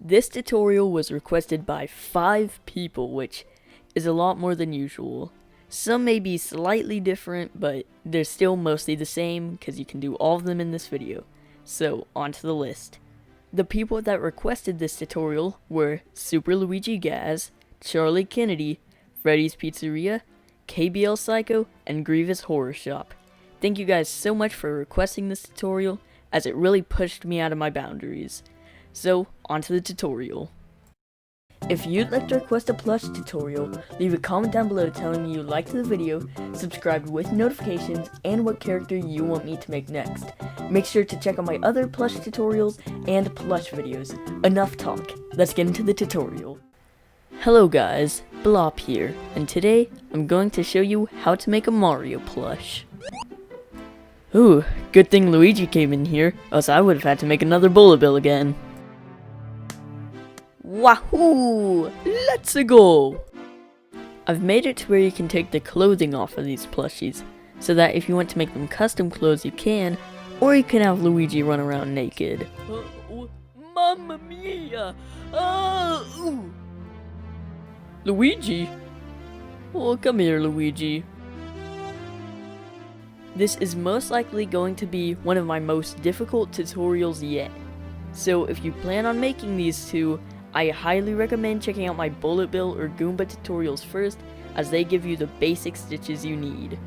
This tutorial was requested by 5 people, which is a lot more than usual. Some may be slightly different, but they're still mostly the same because you can do all of them in this video. So, onto the list. The people that requested this tutorial were Super Luigi Gazz, Charlie Kennedy, FREDDYs PIZZAREA, KBL Sykk0, and Grieves Horror Shop. Thank you guys so much for requesting this tutorial, as it really pushed me out of my boundaries. So, onto the tutorial. If you'd like to request a plush tutorial, leave a comment down below telling me you liked the video, subscribed with notifications, and what character you want me to make next. Make sure to check out my other plush tutorials and plush videos. Enough talk, let's get into the tutorial. Hello guys, Blop here, and today I'm going to show you how to make a Mario plush. Ooh, good thing Luigi came in here, else I would have had to make another bullet bill again. Wahoo! Let's go! I've made it to where you can take the clothing off of these plushies, so that if you want to make them custom clothes you can, or you can have Luigi run around naked. Mamma mia! Luigi? Oh, come here, Luigi. This is most likely going to be one of my most difficult tutorials yet. So if you plan on making these two, I highly recommend checking out my bullet bill or Goomba tutorials first, as they give you the basic stitches you need.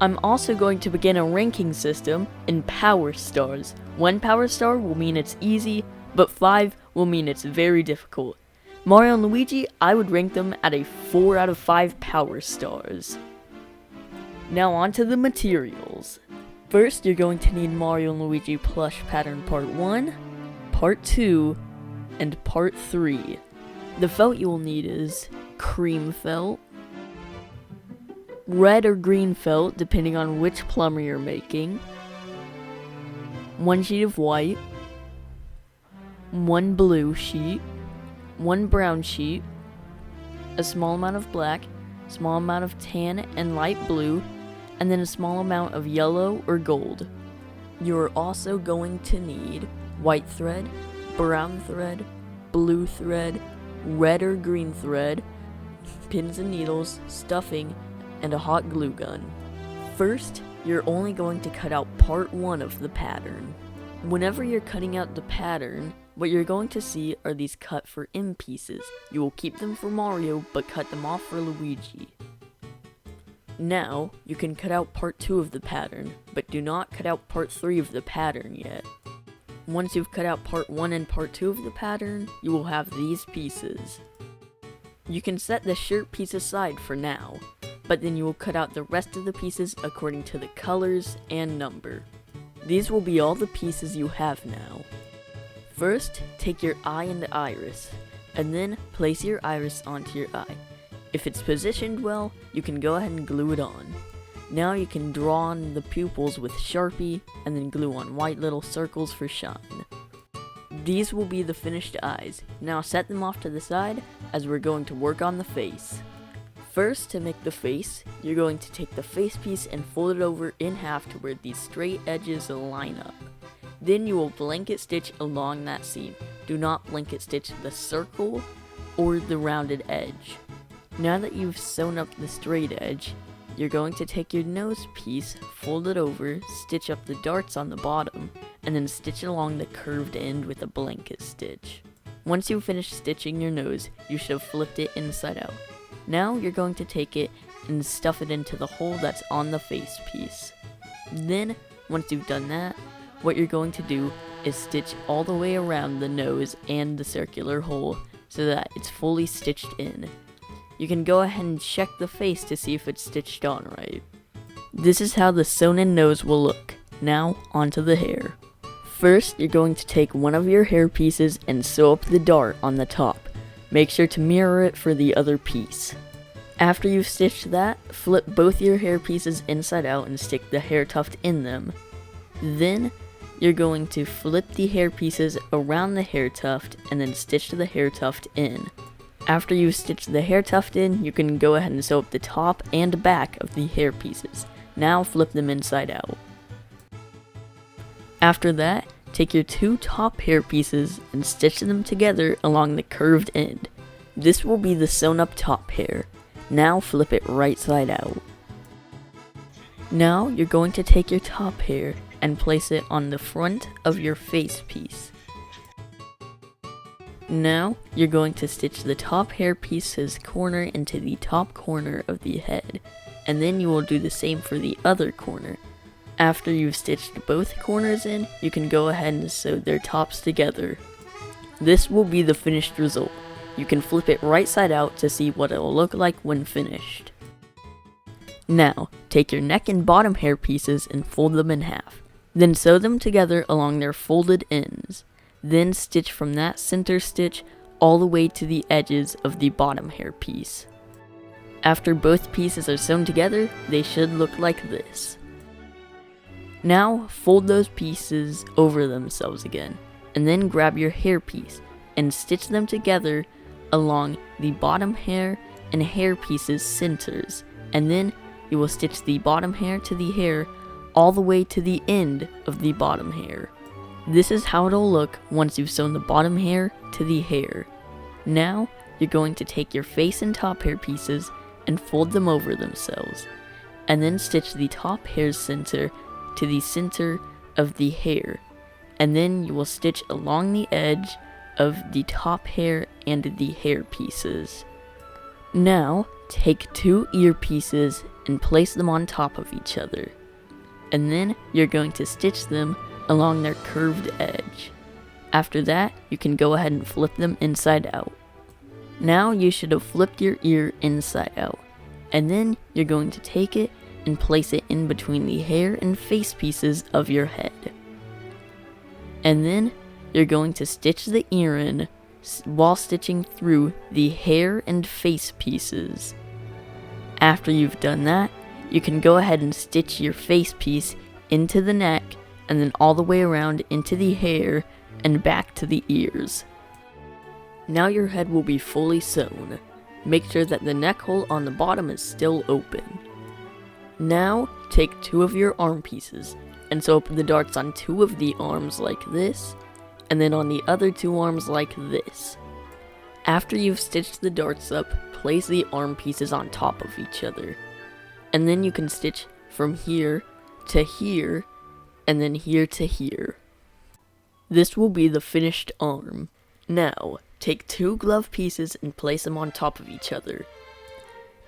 I'm also going to begin a ranking system in power stars. 1 power star will mean it's easy, but 5 will mean it's very difficult. Mario and Luigi, I would rank them at a 4 out of 5 power stars. Now onto the materials. First, you're going to need Mario and Luigi plush pattern part 1, part 2, and part 3. The felt you will need is cream felt, red or green felt depending on which plumber you're making, 1 sheet of white, 1 blue sheet, 1 brown sheet, a small amount of black, small amount of tan and light blue, and then a small amount of yellow or gold. You're also going to need white thread, brown thread, blue thread, red or green thread, pins and needles, stuffing, and a hot glue gun. First, you're only going to cut out part 1 of the pattern. Whenever you're cutting out the pattern, what you're going to see are these cut for M pieces. You will keep them for Mario, but cut them off for Luigi. Now, you can cut out part 2 of the pattern, but do not cut out part 3 of the pattern yet. Once you've cut out part 1 and part 2 of the pattern, you will have these pieces. You can set the shirt piece aside for now, but then you will cut out the rest of the pieces according to the colors and number. These will be all the pieces you have now. First, take your eye and iris, and then place your iris onto your eye. If it's positioned well, you can go ahead and glue it on. Now you can draw on the pupils with Sharpie, and then glue on white little circles for shine. These will be the finished eyes. Now set them off to the side, as we're going to work on the face. First, to make the face, you're going to take the face piece and fold it over in half to where these straight edges line up. Then you will blanket stitch along that seam. Do not blanket stitch the circle or the rounded edge. Now that you've sewn up the straight edge, you're going to take your nose piece, fold it over, stitch up the darts on the bottom, and then stitch along the curved end with a blanket stitch. Once you've finished stitching your nose, you should have flipped it inside out. Now you're going to take it and stuff it into the hole that's on the face piece. Then, once you've done that, what you're going to do is stitch all the way around the nose and the circular hole so that it's fully stitched in. You can go ahead and check the face to see if it's stitched on right. This is how the sewn in nose will look. Now, onto the hair. First, you're going to take one of your hair pieces and sew up the dart on the top. Make sure to mirror it for the other piece. After you've stitched that, flip both your hair pieces inside out and stick the hair tuft in them. Then, you're going to flip the hair pieces around the hair tuft and then stitch the hair tuft in. After you've stitched the hair tuft in, you can go ahead and sew up the top and back of the hair pieces. Now flip them inside out. After that, take your 2 top hair pieces and stitch them together along the curved end. This will be the sewn up top hair. Now flip it right side out. Now you're going to take your top hair and place it on the front of your face piece. Now you're going to stitch the top hair piece's corner into the top corner of the head, and then you will do the same for the other corner. After you've stitched both corners in, you can go ahead and sew their tops together. This will be the finished result. You can flip it right side out to see what it will look like when finished. Now, take your neck and bottom hair pieces and fold them in half. Then sew them together along their folded ends. Then stitch from that center stitch all the way to the edges of the bottom hair piece. After both pieces are sewn together, they should look like this. Now, fold those pieces over themselves again, and then grab your hair piece and stitch them together along the bottom hair and hair pieces centers, and then you will stitch the bottom hair to the hair all the way to the end of the bottom hair. This is how it'll look once you've sewn the bottom hair to the hair. Now, you're going to take your face and top hair pieces and fold them over themselves, and then stitch the top hair's center to the center of the hair, and then you will stitch along the edge of the top hair and the hair pieces. Now, take 2 ear pieces and place them on top of each other, and then you're going to stitch them along their curved edge. After that, you can go ahead and flip them inside out. Now you should have flipped your ear inside out, and then you're going to take it and place it in between the hair and face pieces of your head. And then you're going to stitch the ear in while stitching through the hair and face pieces. After you've done that, you can go ahead and stitch your face piece into the neck and then all the way around into the hair and back to the ears. Now your head will be fully sewn. Make sure that the neck hole on the bottom is still open. Now, take 2 of your arm pieces and sew up the darts on 2 of the arms like this, and then on the other 2 arms like this. After you've stitched the darts up, place the arm pieces on top of each other. And then you can stitch from here to here, and then here to here. This will be the finished arm. Now, take 2 glove pieces and place them on top of each other.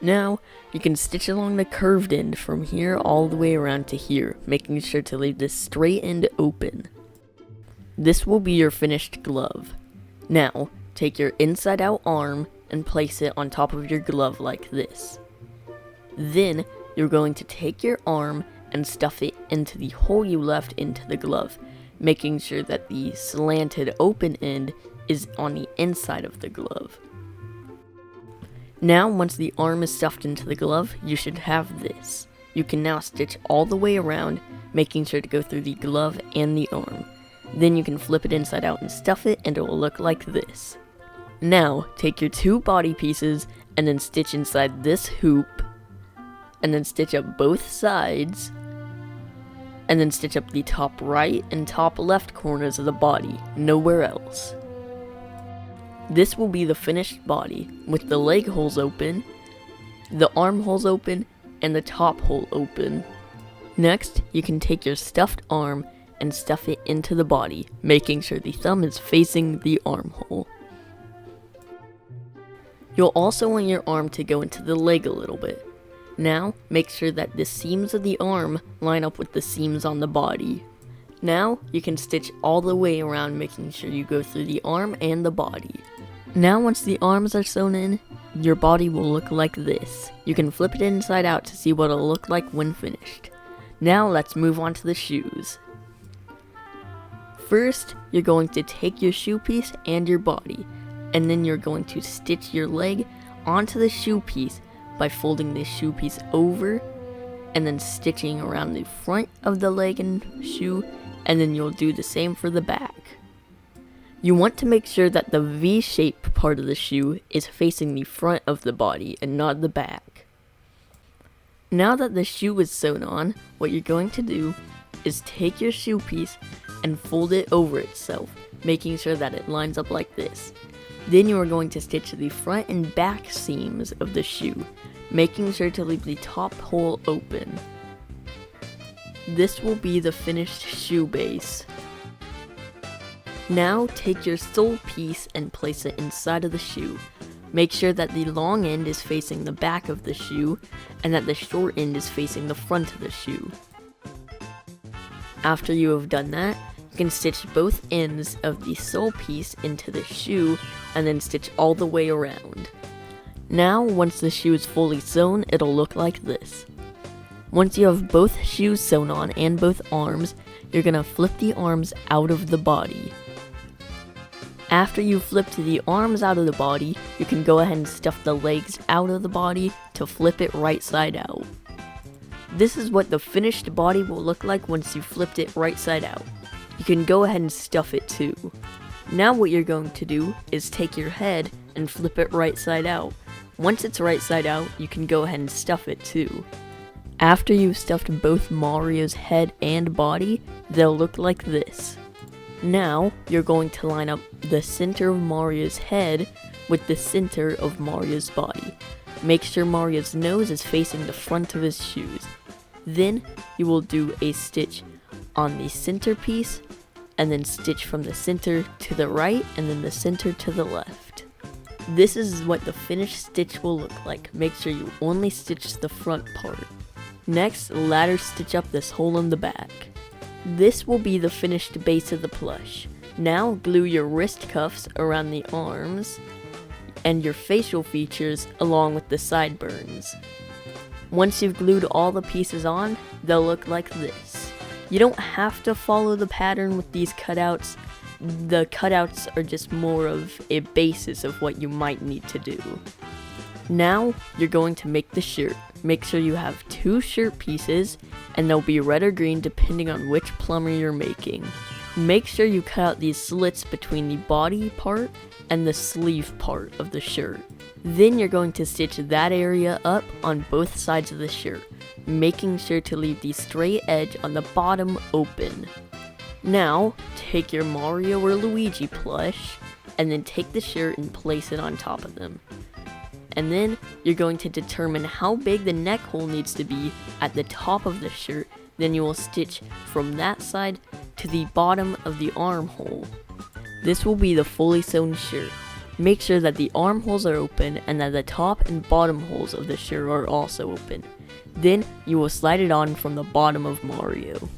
Now, you can stitch along the curved end from here all the way around to here, making sure to leave this straight end open. This will be your finished glove. Now, take your inside out arm and place it on top of your glove like this. Then, you're going to take your arm and stuff it into the hole you left into the glove, making sure that the slanted open end is on the inside of the glove. Now, once the arm is stuffed into the glove, you should have this. You can now stitch all the way around, making sure to go through the glove and the arm. Then you can flip it inside out and stuff it, and it will look like this. Now, take your 2 body pieces and then stitch inside this hoop, and then stitch up both sides, and then stitch up the top right and top left corners of the body, nowhere else. This will be the finished body, with the leg holes open, the arm holes open, and the top hole open. Next, you can take your stuffed arm and stuff it into the body, making sure the thumb is facing the armhole. You'll also want your arm to go into the leg a little bit. Now, make sure that the seams of the arm line up with the seams on the body. Now, you can stitch all the way around, making sure you go through the arm and the body. Now, once the arms are sewn in, your body will look like this. You can flip it inside out to see what it'll look like when finished. Now, let's move on to the shoes. First, you're going to take your shoe piece and your body, and then you're going to stitch your leg onto the shoe piece by folding the shoe piece over and then stitching around the front of the leg and shoe, and then you'll do the same for the back. You want to make sure that the V-shaped part of the shoe is facing the front of the body and not the back. Now that the shoe is sewn on, what you're going to do is take your shoe piece and fold it over itself, making sure that it lines up like this. Then you are going to stitch the front and back seams of the shoe, making sure to leave the top hole open. This will be the finished shoe base. Now take your sole piece and place it inside of the shoe. Make sure that the long end is facing the back of the shoe and that the short end is facing the front of the shoe. After you have done that, you can stitch both ends of the sole piece into the shoe and then stitch all the way around. Now, once the shoe is fully sewn, it'll look like this. Once you have both shoes sewn on and both arms, you're gonna flip the arms out of the body. After you've flipped the arms out of the body, you can go ahead and stuff the legs out of the body to flip it right side out. This is what the finished body will look like once you flipped it right side out. You can go ahead and stuff it too. Now what you're going to do is take your head and flip it right side out. Once it's right side out, you can go ahead and stuff it too. After you've stuffed both Mario's head and body, they'll look like this. Now, you're going to line up the center of Mario's head with the center of Mario's body. Make sure Mario's nose is facing the front of his shoes. Then, you will do a stitch on the center piece, and then stitch from the center to the right, and then the center to the left. This is what the finished stitch will look like. Make sure you only stitch the front part. Next, ladder stitch up this hole in the back. This will be the finished base of the plush. Now glue your wrist cuffs around the arms and your facial features along with the sideburns. Once you've glued all the pieces on, they'll look like this. You don't have to follow the pattern with these cutouts. The cutouts are just more of a basis of what you might need to do. Now, you're going to make the shirt. Make sure you have 2 shirt pieces, and they'll be red or green depending on which plumber you're making. Make sure you cut out these slits between the body part and the sleeve part of the shirt. Then you're going to stitch that area up on both sides of the shirt, making sure to leave the straight edge on the bottom open. Now, take your Mario or Luigi plush, and then take the shirt and place it on top of them. And then, you're going to determine how big the neck hole needs to be at the top of the shirt, then you will stitch from that side to the bottom of the armhole. This will be the fully sewn shirt. Make sure that the armholes are open and that the top and bottom holes of the shirt are also open. Then, you will slide it on from the bottom of Mario.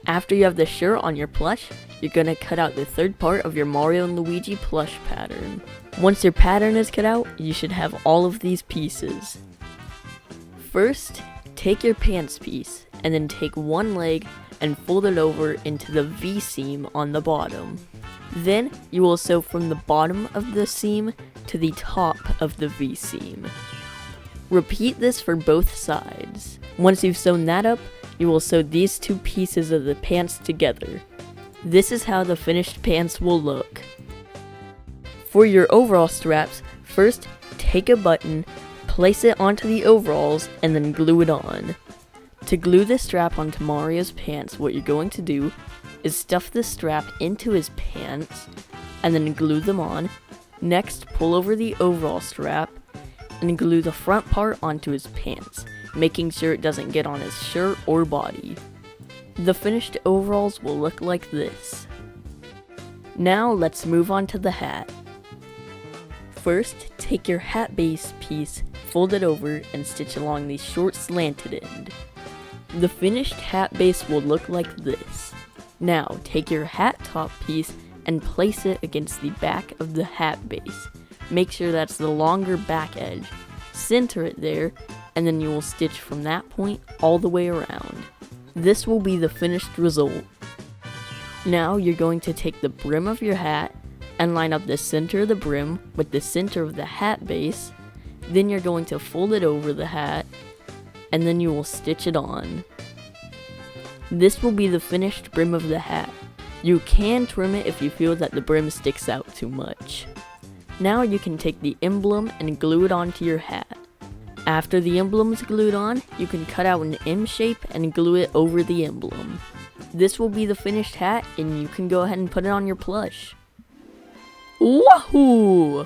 After you have the shirt on your plush, you're gonna cut out the third part of your Mario and Luigi plush pattern. Once your pattern is cut out, you should have all of these pieces. First, take your pants piece, and then take one leg and fold it over into the V seam on the bottom. Then, you will sew from the bottom of the seam to the top of the V seam. Repeat this for both sides. Once you've sewn that up, you will sew these 2 pieces of the pants together. This is how the finished pants will look. For your overall straps, first take a button, place it onto the overalls, and then glue it on. To glue the strap onto Mario's pants, what you're going to do is stuff the strap into his pants, and then glue them on. Next, pull over the overall strap, and glue the front part onto his pants, making sure it doesn't get on his shirt or body. The finished overalls will look like this. Now let's move on to the hat. First, take your hat base piece, fold it over, and stitch along the short slanted end. The finished hat base will look like this. Now, take your hat top piece and place it against the back of the hat base. Make sure that's the longer back edge. Center it there, and then you will stitch from that point all the way around. This will be the finished result. Now you're going to take the brim of your hat and line up the center of the brim with the center of the hat base. Then you're going to fold it over the hat, and then you will stitch it on. This will be the finished brim of the hat. You can trim it if you feel that the brim sticks out too much. Now you can take the emblem and glue it onto your hat. After the emblem is glued on, you can cut out an M shape and glue it over the emblem. This will be the finished hat, and you can go ahead and put it on your plush. Wahoo!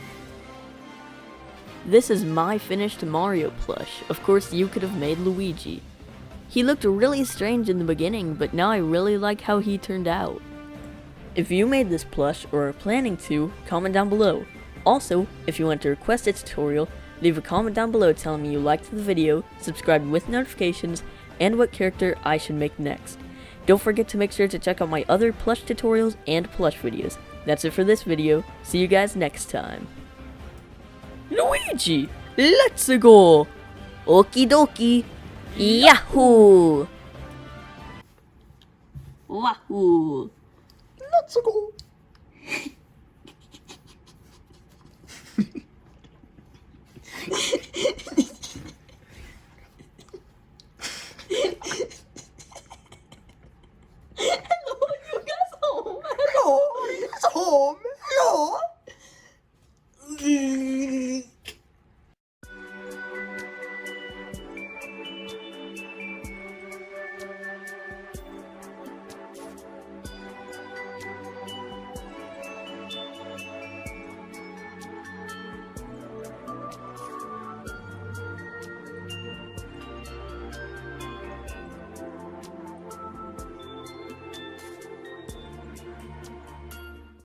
This is my finished Mario plush. Of course, you could have made Luigi. He looked really strange in the beginning, but now I really like how he turned out. If you made this plush or are planning to, comment down below. Also, if you want to request a tutorial, leave a comment down below telling me you liked the video, subscribe with notifications, and what character I should make next. Don't forget to make sure to check out my other plush tutorials and plush videos. That's it for this video. See you guys next time. Luigi, let's go! Okie dokie, yahoo! Wahoo! Let's go.